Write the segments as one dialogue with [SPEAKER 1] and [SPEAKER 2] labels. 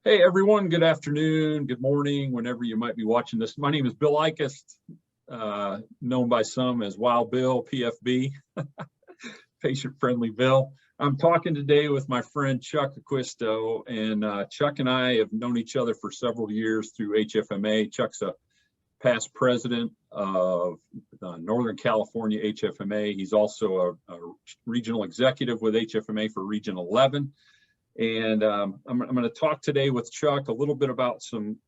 [SPEAKER 1] Hey everyone, good afternoon, good morning, whenever you might be watching this. My name is Bill Ikest, known by some as Wild Bill, PFB, Patient Friendly Bill. I'm talking today with my friend Chuck Acquisto, and Chuck and I have known each other for several years through HFMA. Chuck's a past president of Northern California HFMA. He's also a regional executive with HFMA for Region 11. And I'm going to talk today with Chuck a little bit about some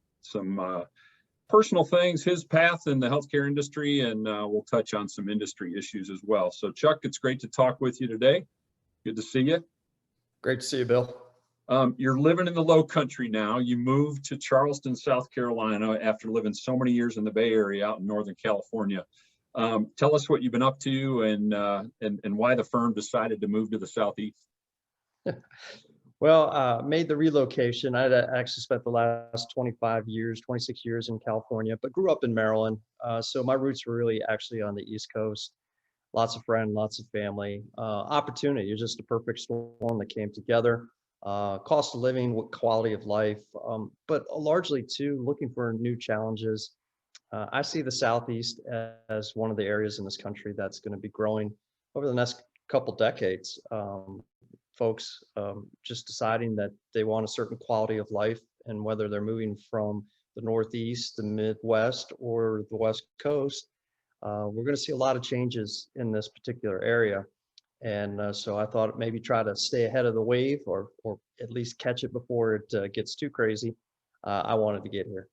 [SPEAKER 1] personal things, his path in the healthcare industry, and we'll touch on some industry issues as well. So Chuck, it's great to talk with you today. Good to see you.
[SPEAKER 2] Great to see you, Bill.
[SPEAKER 1] You're living in the Low Country now. You moved to Charleston, South Carolina after living so many years in the Bay Area out in Northern California. Tell us what you've been up to and why the firm decided to move to the Southeast.
[SPEAKER 2] Well, made the relocation. I'd actually spent the last 26 years in California, but grew up in Maryland. So my roots were really actually on the East Coast. Lots of friends, lots of family. Opportunity, it was just a perfect storm that came together. Cost of living, quality of life, but largely too looking for new challenges. I see the Southeast as one of the areas in this country that's going to be growing over the next couple decades. Folks just deciding that they want a certain quality of life, and whether they're moving from the Northeast, the Midwest, or the West Coast, we're going to see a lot of changes in this particular area. And so I thought maybe try to stay ahead of the wave, or at least catch it before it gets too crazy. I wanted to get here.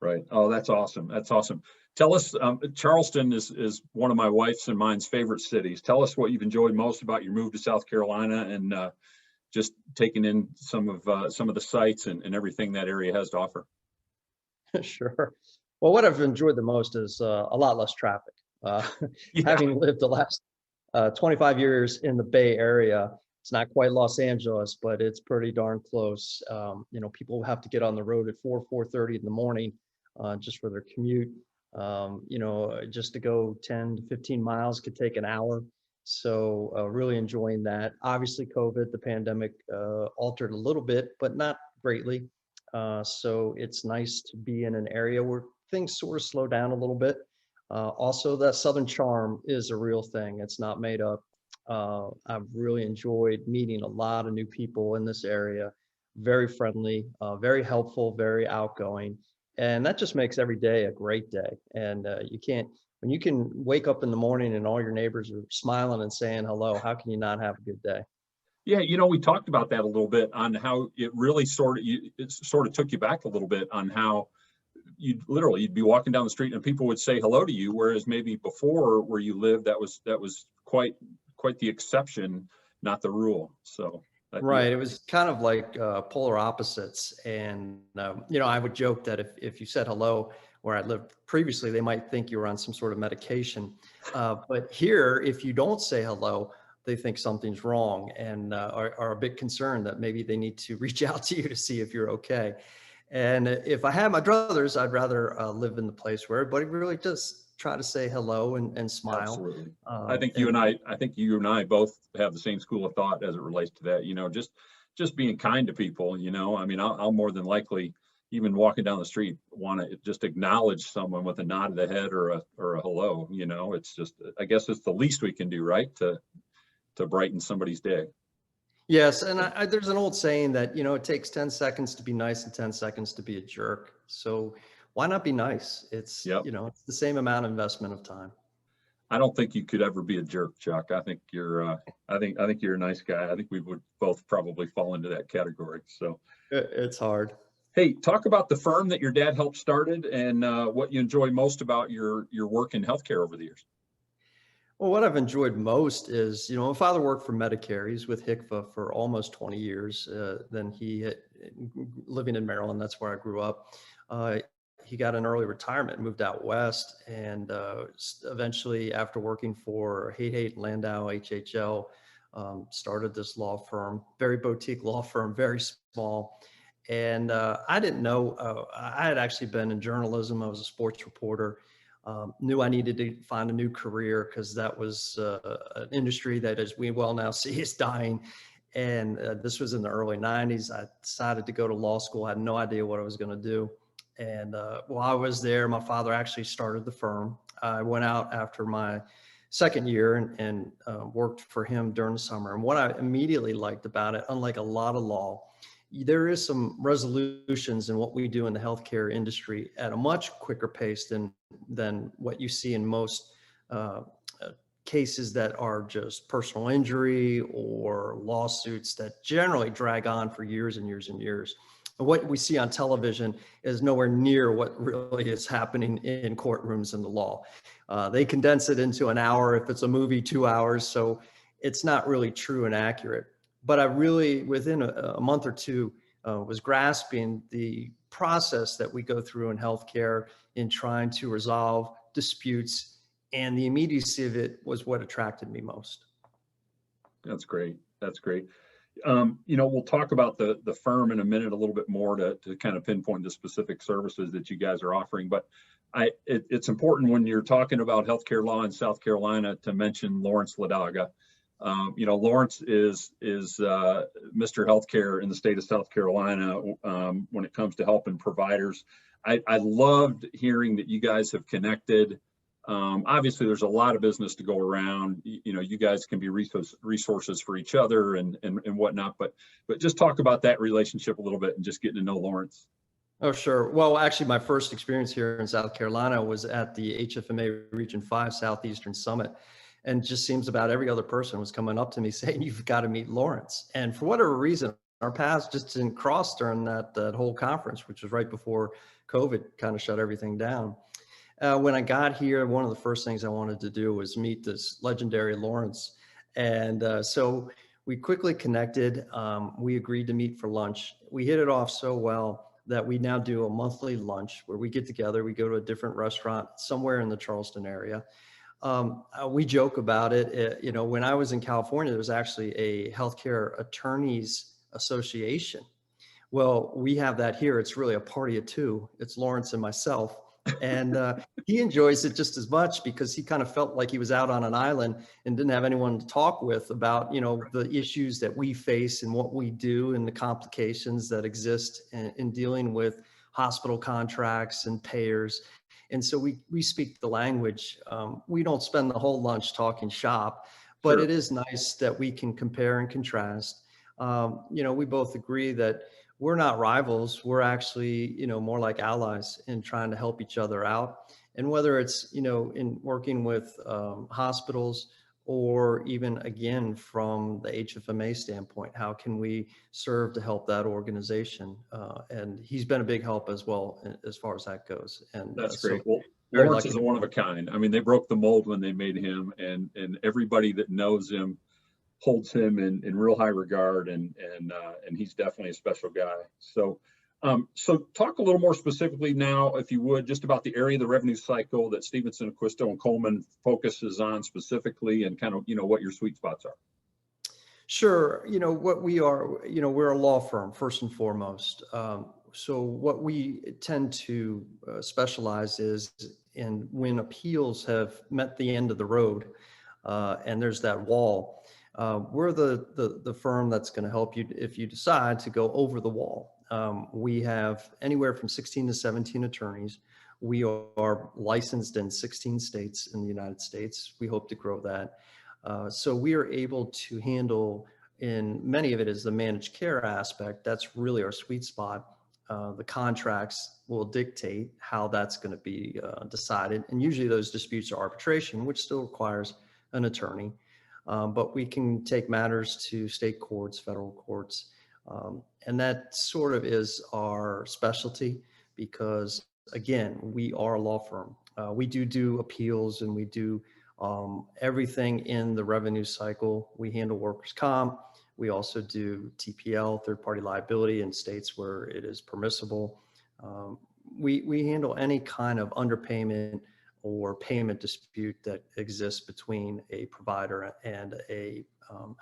[SPEAKER 1] Right. Oh, that's awesome. That's awesome. Tell us, Charleston is one of my wife's and mine's favorite cities. Tell us what you've enjoyed most about your move to South Carolina, and just taking in some of the sights and everything that area has to offer.
[SPEAKER 2] Sure. Well, what I've enjoyed the most is a lot less traffic. Yeah. Having lived the last 25 years in the Bay Area, it's not quite Los Angeles, but it's pretty darn close. People have to get on the road at 4:30 in the morning just for their commute. Just to go 10 to 15 miles could take an hour. So really enjoying that. Obviously, COVID, the pandemic altered a little bit, but not greatly. So it's nice to be in an area where things sort of slow down a little bit. Also, that Southern charm is a real thing. It's not made up. I've really enjoyed meeting a lot of new people in this area. Very friendly, very helpful, very outgoing. And that just makes every day a great day. And when you can wake up in the morning and all your neighbors are smiling and saying hello, how can you not have a good day?
[SPEAKER 1] Yeah, we talked about that a little bit on how it really sort of took you back a little bit on how you'd be walking down the street and people would say hello to you, whereas maybe before where you lived, that was quite the exception, not the rule. So.
[SPEAKER 2] Right. It was kind of like polar opposites. And, I would joke that if you said hello where I lived previously, they might think you were on some sort of medication. But here, if you don't say hello, they think something's wrong and are a bit concerned that maybe they need to reach out to you to see if you're okay. And if I had my druthers, I'd rather live in the place where everybody really does try to say hello and smile.
[SPEAKER 1] Absolutely. I think you and I both have the same school of thought as it relates to that. Just being kind to people. I'll more than likely, even walking down the street, want to just acknowledge someone with a nod of the head or a hello. It's just, I guess it's the least we can do, right, to brighten somebody's day.
[SPEAKER 2] Yes, and there's an old saying that it takes 10 seconds to be nice and 10 seconds to be a jerk. So why not be nice? It's it's the same amount of investment of time.
[SPEAKER 1] I don't think you could ever be a jerk, Chuck. I think you're I think you're a nice guy. I think we would both probably fall into that category. So
[SPEAKER 2] it's hard.
[SPEAKER 1] Hey, talk about the firm that your dad helped started and what you enjoy most about your work in healthcare over the years.
[SPEAKER 2] Well, what I've enjoyed most is, my father worked for Medicare. He's with HCFA for almost 20 years. Then living in Maryland, that's where I grew up. He got an early retirement, moved out west, and eventually, after working for Haight Landau, HHL, started this law firm, very boutique law firm, very small. And I didn't know, I had actually been in journalism. I was a sports reporter. Knew I needed to find a new career because that was an industry that, as we well now see, is dying. And this was in the early 90s. I decided to go to law school. I had no idea what I was going to do. And while I was there, my father actually started the firm. I went out after my second year and worked for him during the summer. And what I immediately liked about it, unlike a lot of law, there is some resolutions in what we do in the healthcare industry at a much quicker pace than what you see in most cases that are just personal injury or lawsuits that generally drag on for years and years and years. And what we see on television is nowhere near what really is happening in courtrooms in the law. They condense it into an hour. If it's a movie, 2 hours. So it's not really true and accurate. But I really, within a month or two, was grasping the process that we go through in healthcare in trying to resolve disputes, and the immediacy of it was what attracted me most.
[SPEAKER 1] That's great. That's great. We'll talk about the firm in a minute a little bit more to kind of pinpoint the specific services that you guys are offering. But it's important when you're talking about healthcare law in South Carolina to mention Lawrence Ladaga. Lawrence is Mr. Healthcare in the state of South Carolina when it comes to helping providers. I loved hearing that you guys have connected. Obviously, there's a lot of business to go around. You guys can be resources for each other and whatnot. But just talk about that relationship a little bit and just getting to know Lawrence.
[SPEAKER 2] Oh, sure. Well, actually, my first experience here in South Carolina was at the HFMA Region 5 Southeastern Summit. And just seems about every other person was coming up to me saying, you've got to meet Lawrence. And for whatever reason, our paths just didn't cross during that whole conference, which was right before COVID kind of shut everything down. When I got here, one of the first things I wanted to do was meet this legendary Lawrence. And so we quickly connected. We agreed to meet for lunch. We hit it off so well that we now do a monthly lunch where we get together. We go to a different restaurant somewhere in the Charleston area. We joke about it. When I was in California, there was actually a healthcare attorneys association. Well, we have that here. It's really a party of two. It's Lawrence and myself. And he enjoys it just as much because he kind of felt like he was out on an island and didn't have anyone to talk with about, the issues that we face and what we do and the complications that exist in dealing with hospital contracts and payers. And so we speak the language. We don't spend the whole lunch talking shop, but It is nice that we can compare and contrast. We both agree that we're not rivals. We're actually, more like allies in trying to help each other out. And whether it's, in working with hospitals or even again from the HFMA standpoint, how can we serve to help that organization? And he's been a big help as well as far as that goes. And
[SPEAKER 1] that's great. Well, Lawrence is one of a kind. I mean, they broke the mold when they made him, and everybody that knows him holds him in real high regard, and he's definitely a special guy. So talk a little more specifically now, if you would, just about the area of the revenue cycle that Stephenson, Acquisto, and Colman focuses on specifically, and kind of, what your sweet spots are.
[SPEAKER 2] Sure. What we are, we're a law firm first and foremost. So what we tend to specialize is in when appeals have met the end of the road and there's that wall. We're the firm that's going to help you if you decide to go over the wall. We have anywhere from 16 to 17 attorneys. We are licensed in 16 states in the United States. We hope to grow that. So we are able to handle, in many of it is the managed care aspect. That's really our sweet spot. The contracts will dictate how that's going to be decided. And usually those disputes are arbitration, which still requires an attorney. But we can take matters to state courts, federal courts. And that sort of is our specialty because, again, we are a law firm. We do appeals, and we do everything in the revenue cycle. We handle workers' comp. We also do TPL, third-party liability, in states where it is permissible. We handle any kind of underpayment or payment dispute that exists between a provider and a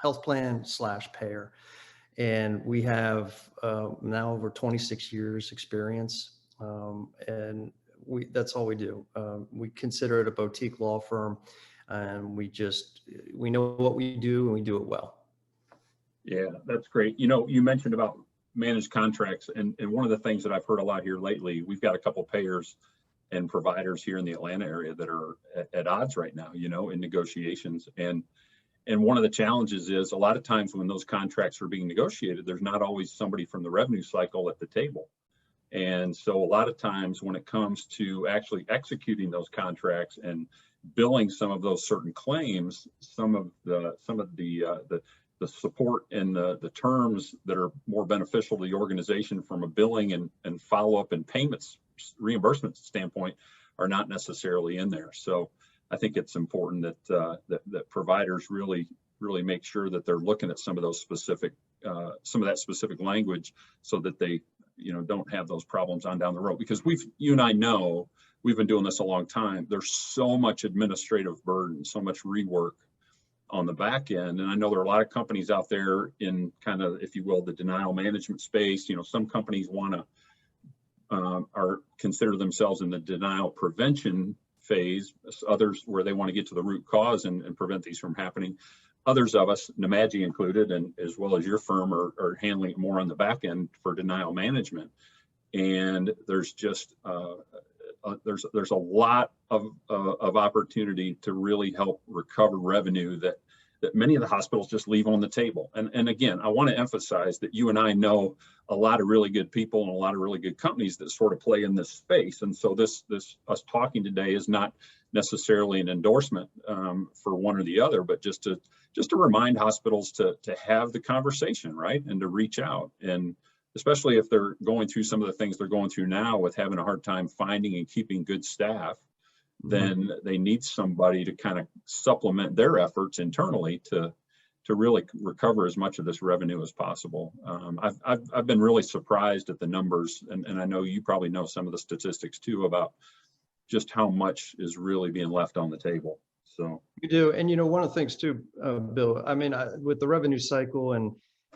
[SPEAKER 2] health plan / payer. And we have now over 26 years experience, and that's all we do. We consider it a boutique law firm, and we know what we do, and we do it well.
[SPEAKER 1] Yeah, that's great. You know, you mentioned about managed contracts, and one of the things that I've heard a lot here lately, we've got a couple payers and providers here in the Atlanta area that are at odds right now, you know, in negotiations. And one of the challenges is a lot of times when those contracts are being negotiated, there's not always somebody from the revenue cycle at the table. And so a lot of times when it comes to actually executing those contracts and billing some of those certain claims, some of the support and the terms that are more beneficial to the organization from a billing and follow-up and payments reimbursement standpoint are not necessarily in there. So I think it's important that that providers really make sure that they're looking at some of those specific some of that specific language so that they don't have those problems on down the road, because you and I know we've been doing this a long time. There's so much administrative burden, so much rework on the back end. And I know there are a lot of companies out there in kind of, if you will, the denial management space. Some companies want to are consider themselves in the denial prevention phase, others where they want to get to the root cause and prevent these from happening. Others of us, Namaji included, and as well as your firm, are handling it more on the back end for denial management. And there's just there's a lot of opportunity to really help recover revenue that many of the hospitals just leave on the table. And again, I want to emphasize that you and I know a lot of really good people and a lot of really good companies that sort of play in this space. And so this us talking today is not necessarily an endorsement for one or the other, but just to remind hospitals to have the conversation, right, and to reach out. And especially if they're going through some of the things they're going through now with having a hard time finding and keeping good staff, then they need somebody to kind of supplement their efforts internally to really recover as much of this revenue as possible. I've been really surprised at the numbers, and I know you probably know some of the statistics too about just how much is really being left on the table. So
[SPEAKER 2] you do, and one of the things too, Bill. I mean, with the revenue cycle, and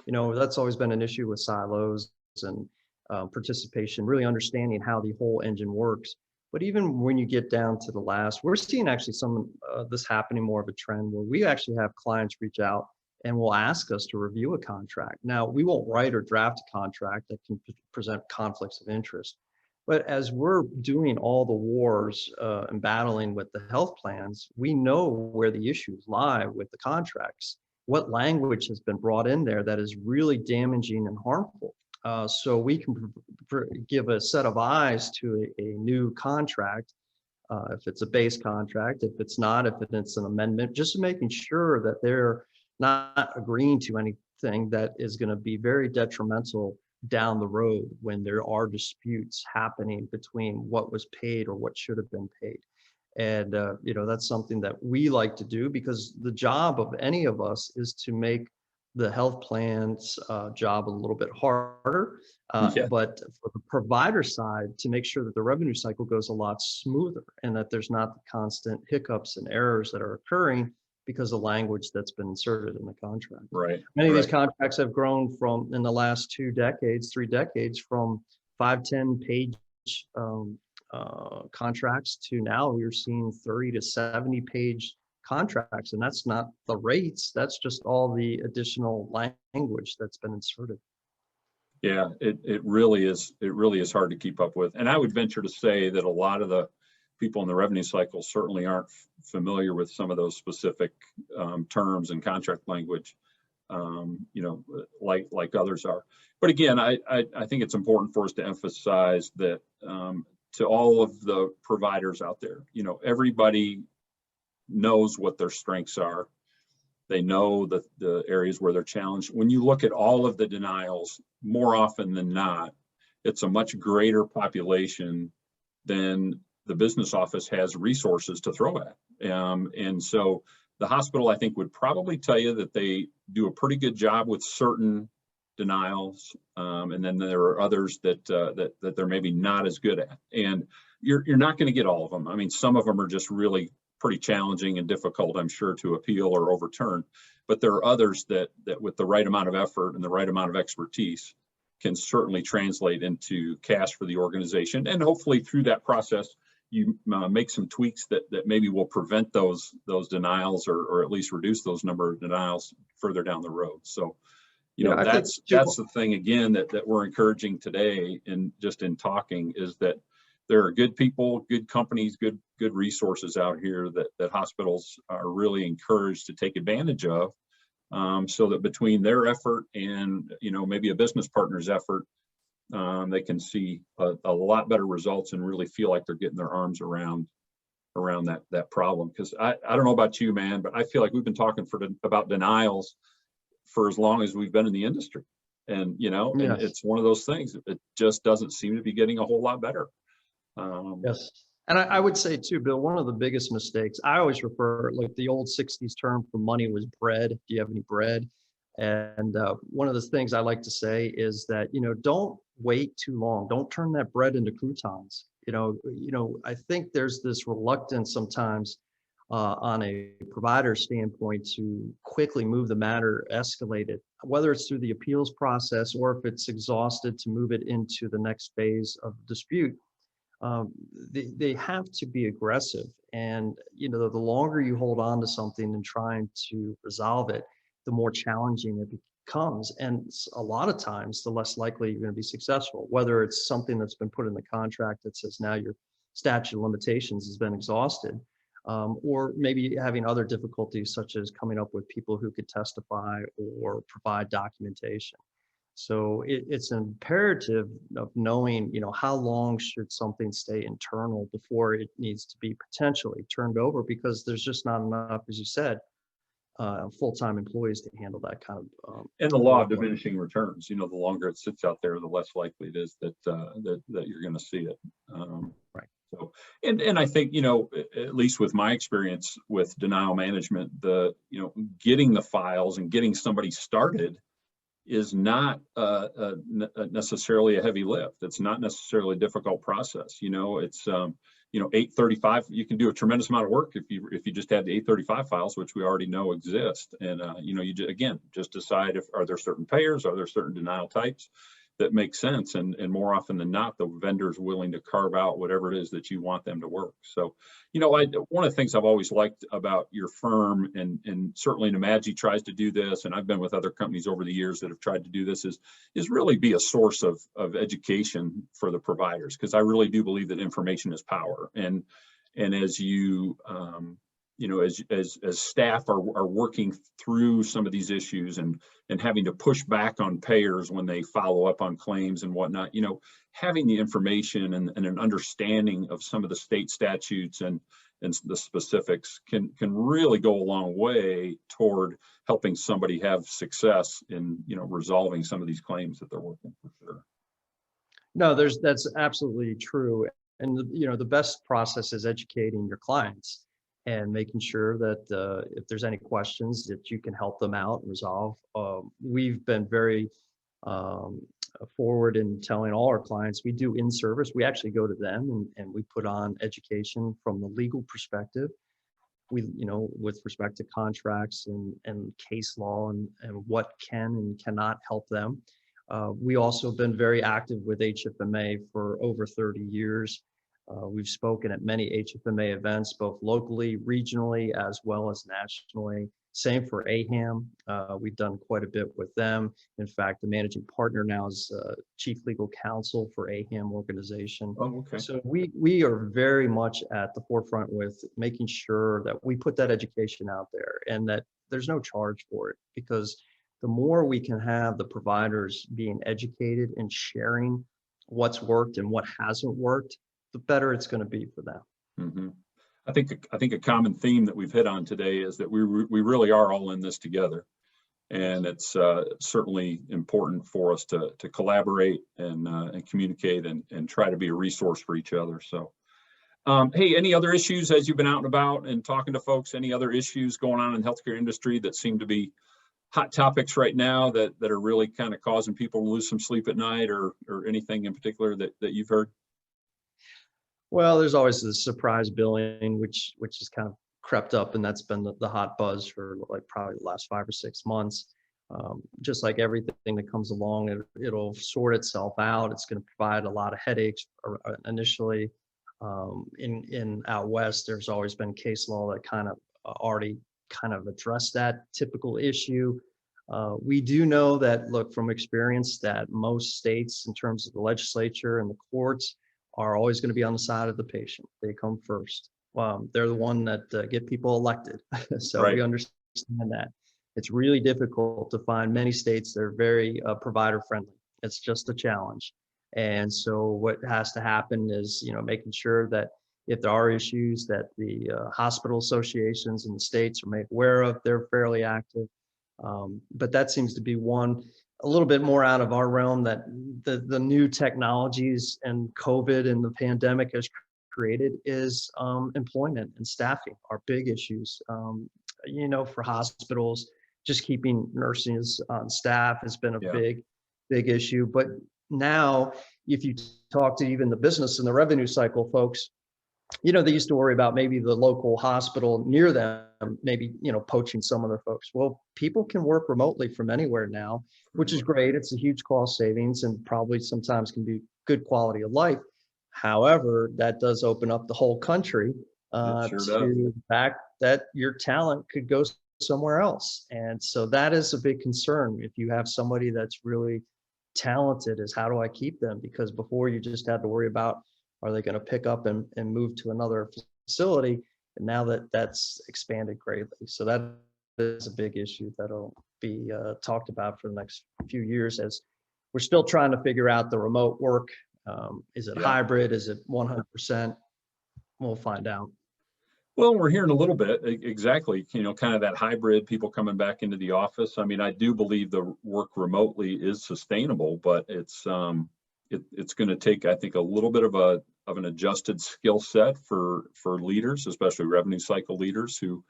[SPEAKER 2] that's always been an issue with silos and participation, really understanding how the whole engine works. But even when you get down to the last, we're seeing actually some this happening, more of a trend where we actually have clients reach out and will ask us to review a contract. Now, we won't write or draft a contract that can present conflicts of interest. But as we're doing all the wars and battling with the health plans, we know where the issues lie with the contracts, what language has been brought in there that is really damaging and harmful. So we can give a set of eyes to a new contract, if it's a base contract, if it's not, if it's an amendment, just making sure that they're not agreeing to anything that is going to be very detrimental down the road when there are disputes happening between what was paid or what should have been paid. And, that's something that we like to do, because the job of any of us is to make the health plan's job a little bit harder, but for the provider side, to make sure that the revenue cycle goes a lot smoother and that there's not the constant hiccups and errors that are occurring because of language that's been inserted in the contract.
[SPEAKER 1] Right.
[SPEAKER 2] Many of these contracts have grown from, in the last 3 decades, from 5-10 page contracts to now we're seeing 30 to 70 page contracts, and that's not the rates, that's just all the additional language that's been inserted.
[SPEAKER 1] Yeah, it really is hard to keep up with. And I would venture to say that a lot of the people in the revenue cycle certainly aren't familiar with some of those specific terms and contract language, like others are. But again, I think it's important for us to emphasize that to all of the providers out there, everybody knows what their strengths are. They know the areas where they're challenged. When you look at all of the denials, more often than not, it's a much greater population than the business office has resources to throw at. And so the hospital, I think, would probably tell you that they do a pretty good job with certain denials. And then there are others that they're maybe not as good at. And you're not going to get all of them. I mean, some of them are just really pretty challenging and difficult, I'm sure, to appeal or overturn. But there are others that with the right amount of effort and the right amount of expertise can certainly translate into cash for the organization. And hopefully through that process, you make some tweaks that maybe will prevent those denials or at least reduce those number of denials further down the road. So You know,
[SPEAKER 2] I think
[SPEAKER 1] that's the thing again that we're encouraging today, and just in talking, is that there are good people, good companies, good resources out here that hospitals are really encouraged to take advantage of, so that between their effort and, you know, maybe a business partner's effort, they can see a lot better results and really feel like they're getting their arms around that problem. Because I don't know about you, man, but I feel like we've been talking about denials for as long as we've been in the industry. And, you know, and
[SPEAKER 2] yes,
[SPEAKER 1] it's one of those things, it just doesn't seem to be getting a whole lot better.
[SPEAKER 2] yes. And I would say too, Bill, one of the biggest mistakes, I always refer, like the old 60s term for money was bread. Do you have any bread? And one of the things I like to say is that, you know, don't wait too long. Don't turn that bread into croutons. I think there's this reluctance sometimes on a provider standpoint to quickly move the matter, escalate it, whether it's through the appeals process or if it's exhausted, to move it into the next phase of dispute. They have to be aggressive. And, you know, the longer you hold on to something and trying to resolve it, the more challenging it becomes. And a lot of times, the less likely you're going to be successful, whether it's something that's been put in the contract that says now your statute of limitations has been exhausted, or maybe having other difficulties such as coming up with people who could testify or provide documentation. So it's imperative of knowing, you know, how long should something stay internal before it needs to be potentially turned over, because there's just not enough, as you said, full-time employees to handle that kind of
[SPEAKER 1] And the law of
[SPEAKER 2] workload.
[SPEAKER 1] diminishing returns, you know, the longer it sits out there, the less likely it is that you're going to see it.
[SPEAKER 2] Right.
[SPEAKER 1] So, and I think, you know, at least with my experience with denial management, you know, getting the files and getting somebody started is not necessarily a heavy lift. It's not necessarily a difficult process. You know, it's you know, 835. You can do a tremendous amount of work if you just had the 835 files, which we already know exist. And you know, again just decide if are there certain payers, are there certain denial types that make sense, and more often than not, the vendor is willing to carve out whatever it is that you want them to work. So, you know, one of the things I've always liked about your firm, and certainly Namaji tries to do this, and I've been with other companies over the years that have tried to do this, is really be a source of education for the providers, because I really do believe that information is power. And as you you know, as staff are working through some of these issues and having to push back on payers when they follow up on claims and whatnot, you know, having the information and an understanding of some of the state statutes and the specifics can really go a long way toward helping somebody have success in, you know, resolving some of these claims that they're working, for sure.
[SPEAKER 2] No, that's absolutely true. And you know, the best process is educating your clients and making sure that if there's any questions that you can help them out and resolve. We've been very forward in telling all our clients we do in-service. We actually go to them and we put on education from the legal perspective. We, you know, with respect to contracts and case law and what can and cannot help them. We also have been very active with HFMA for over 30 years. We've spoken at many HFMA events, both locally, regionally, as well as nationally. Same for AHAM. We've done quite a bit with them. In fact, the managing partner now is chief legal counsel for AHAM organization.
[SPEAKER 1] Oh, okay.
[SPEAKER 2] So we are very much at the forefront with making sure that we put that education out there and that there's no charge for it, because the more we can have the providers being educated and sharing what's worked and what hasn't worked, the better it's going to be for them.
[SPEAKER 1] Mm-hmm. I think a common theme that we've hit on today is that we really are all in this together, and it's certainly important for us to collaborate and communicate and try to be a resource for each other. So, hey, any other issues as you've been out and about and talking to folks? Any other issues going on in the healthcare industry that seem to be hot topics right now that are really kind of causing people to lose some sleep at night, or anything in particular that you've heard?
[SPEAKER 2] Well, there's always the surprise billing, which has kind of crept up, and that's been the hot buzz for like probably the last 5 or 6 months. Just like everything that comes along, it'll sort itself out. It's going to provide a lot of headaches initially. In out west, there's always been case law that kind of already kind of addressed that typical issue. We do know that, look, from experience, that most states, in terms of the legislature and the courts, are always going to be on the side of the patient. They come first. They're the one that get people elected. So
[SPEAKER 1] Right.
[SPEAKER 2] we understand that. It's really difficult to find many states that are very provider friendly. It's just a challenge. And so what has to happen is, making sure that if there are issues that the hospital associations in the states are made aware of, they're fairly active. But that seems to be one a little bit more out of our realm, that the new technologies and COVID and the pandemic has created is employment and staffing are big issues. For hospitals, just keeping nurses on staff has been a
[SPEAKER 1] Yeah.
[SPEAKER 2] big issue. But now, if you talk to even the business and the revenue cycle folks, they used to worry about maybe the local hospital near them, maybe, poaching some of their folks. Well, people can work remotely from anywhere now, which is great. It's a huge cost savings and probably sometimes can be good quality of life. However, that does open up the whole country
[SPEAKER 1] It sure
[SPEAKER 2] to
[SPEAKER 1] does.
[SPEAKER 2] the fact that your talent could go somewhere else. And so that is a big concern. If you have somebody that's really talented, is how do I keep them? Because before, you just had to worry about, are they going to pick up and move to another facility? And now that's expanded greatly. So that is a big issue that'll be talked about for the next few years, as we're still trying to figure out the remote work. Is it
[SPEAKER 1] Yeah.
[SPEAKER 2] hybrid? Is it 100%? We'll find out.
[SPEAKER 1] Well, we're hearing a little bit, exactly, kind of that hybrid, people coming back into the office. I mean, I do believe the work remotely is sustainable, but it's going to take, I think, a little bit of an adjusted skill set for leaders, especially revenue cycle leaders who,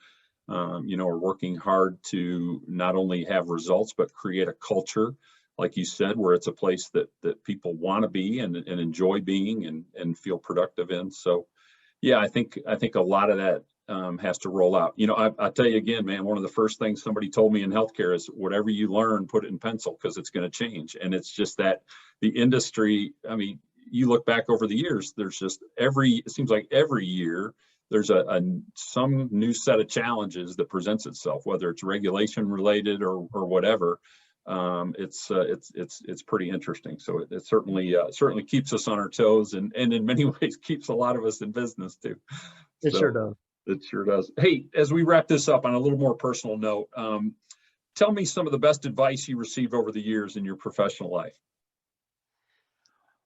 [SPEAKER 1] are working hard to not only have results, but create a culture, like you said, where it's a place that people want to be and enjoy being and feel productive in. So, yeah, I think a lot of that has to roll out. I'll tell you again, man, one of the first things somebody told me in healthcare is, whatever you learn, put it in pencil, because it's going to change. And it's just that the industry, I mean, you look back over the years, there's just it seems like every year there's some new set of challenges that presents itself, whether it's regulation related or whatever. It's pretty interesting. So it certainly keeps us on our toes, and in many ways keeps a lot of us in business too.
[SPEAKER 2] It sure does.
[SPEAKER 1] It sure does. Hey, as we wrap this up on a little more personal note, tell me some of the best advice you received over the years in your professional life.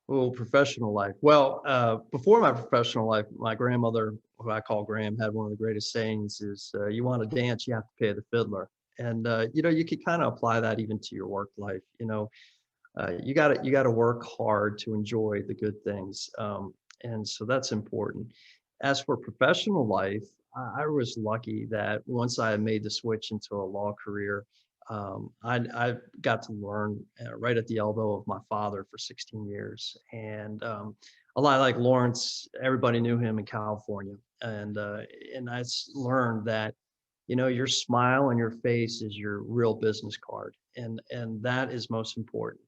[SPEAKER 2] Oh, professional life. Well, before my professional life, my grandmother, who I call Graham, had one of the greatest sayings is, you want to dance, you have to pay the fiddler. And, you could kind of apply that even to your work life. You got to work hard to enjoy the good things. And so that's important. As for professional life, I was lucky that once I made the switch into a law career, I got to learn right at the elbow of my father for 16 years. And a lot like Lawrence, everybody knew him in California. And I learned that, your smile on your face is your real business card. And that is most important.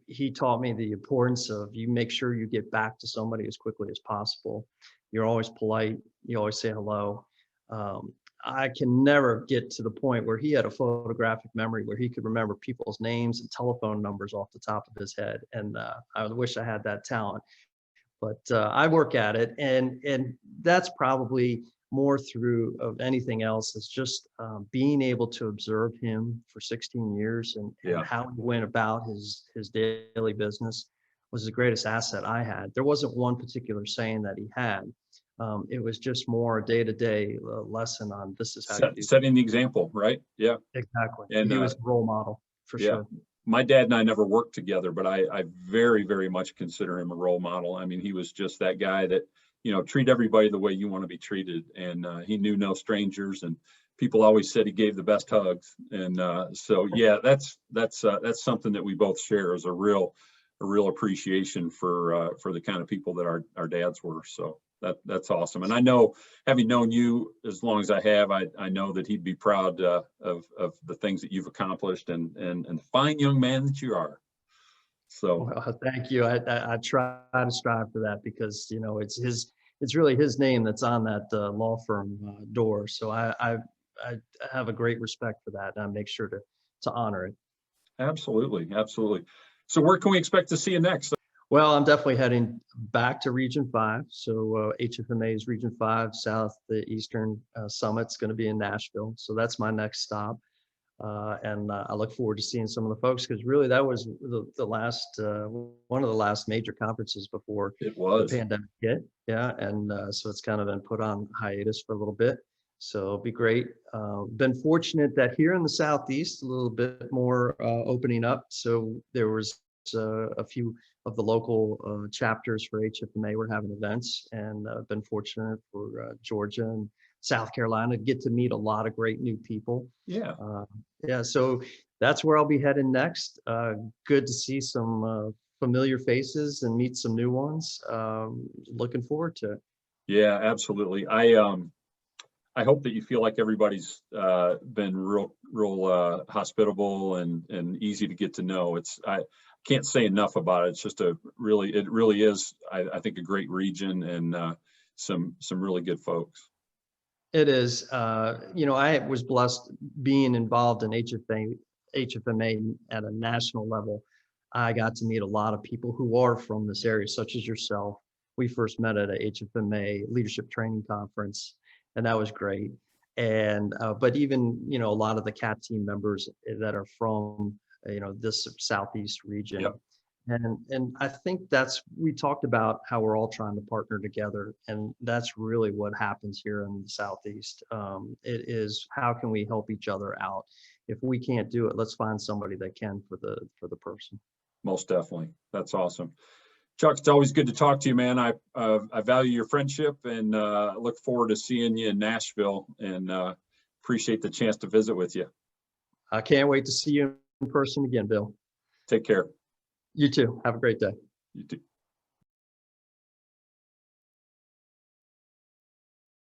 [SPEAKER 2] He taught me the importance of, you make sure you get back to somebody as quickly as possible. You're always polite. You always say hello. I can never get to the point where he had a photographic memory where he could remember people's names and telephone numbers off the top of his head. And I wish I had that talent, but I work at it. And that's probably more through of anything else. It's just being able to observe him for 16 years and how he went about his daily business was the greatest asset I had. There wasn't one particular saying that he had. It was just more a day-to-day lesson on, this is how you do
[SPEAKER 1] setting the example, right? Yeah,
[SPEAKER 2] exactly.
[SPEAKER 1] And
[SPEAKER 2] he was a role model for sure.
[SPEAKER 1] My dad and I never worked together, but I very, very much consider him a role model. I mean, he was just that guy that, treat everybody the way you want to be treated. And he knew no strangers, and people always said he gave the best hugs. And so, yeah, that's something that we both share, is a real appreciation for the kind of people that our dads were. So that's awesome. And I know, having known you as long as I have, I know that he'd be proud of the things that you've accomplished and the fine young man that you are. So
[SPEAKER 2] well, thank you. I try to strive for that, because it's really his name that's on that law firm door. So I have a great respect for that, and I make sure to honor it.
[SPEAKER 1] Absolutely, absolutely. So where can we expect to see you next?
[SPEAKER 2] Well, I'm definitely heading back to Region 5. So HFMA's Region 5 South, the Eastern Summit's going to be in Nashville. So that's my next stop. And I look forward to seeing some of the folks, because really that was the last, one of the last major conferences before
[SPEAKER 1] It
[SPEAKER 2] the
[SPEAKER 1] was.
[SPEAKER 2] pandemic hit. Yeah. And so it's kind of been put on hiatus for a little bit. So it'll be great. Been fortunate that here in the Southeast, a little bit more opening up. So there was a few of the local chapters for HFMA were having events, and been fortunate for Georgia and South Carolina to get to meet a lot of great new people.
[SPEAKER 1] Yeah.
[SPEAKER 2] Yeah, so that's where I'll be heading next. Good to see some familiar faces and meet some new ones. Looking forward to it.
[SPEAKER 1] Yeah, absolutely. I hope that you feel like everybody's been real hospitable and easy to get to know. I can't say enough about it. It's just it really is, I think, a great region, and some really good folks.
[SPEAKER 2] It is. I was blessed being involved in HFMA at a national level. I got to meet a lot of people who are from this area, such as yourself. We first met at a HFMA leadership training conference, and that was great. And but even a lot of the CAT team members that are from this Southeast region.
[SPEAKER 1] Yep.
[SPEAKER 2] And I think we talked about how we're all trying to partner together, and that's really what happens here in the Southeast. It is, how can we help each other out? If we can't do it, let's find somebody that can for the person.
[SPEAKER 1] Most definitely. That's awesome. Chuck, it's always good to talk to you, man. I value your friendship, and look forward to seeing you in Nashville, and appreciate the chance to visit with you.
[SPEAKER 2] I can't wait to see you in person again, Bill.
[SPEAKER 1] Take care.
[SPEAKER 2] You too. Have a great day.
[SPEAKER 1] You too.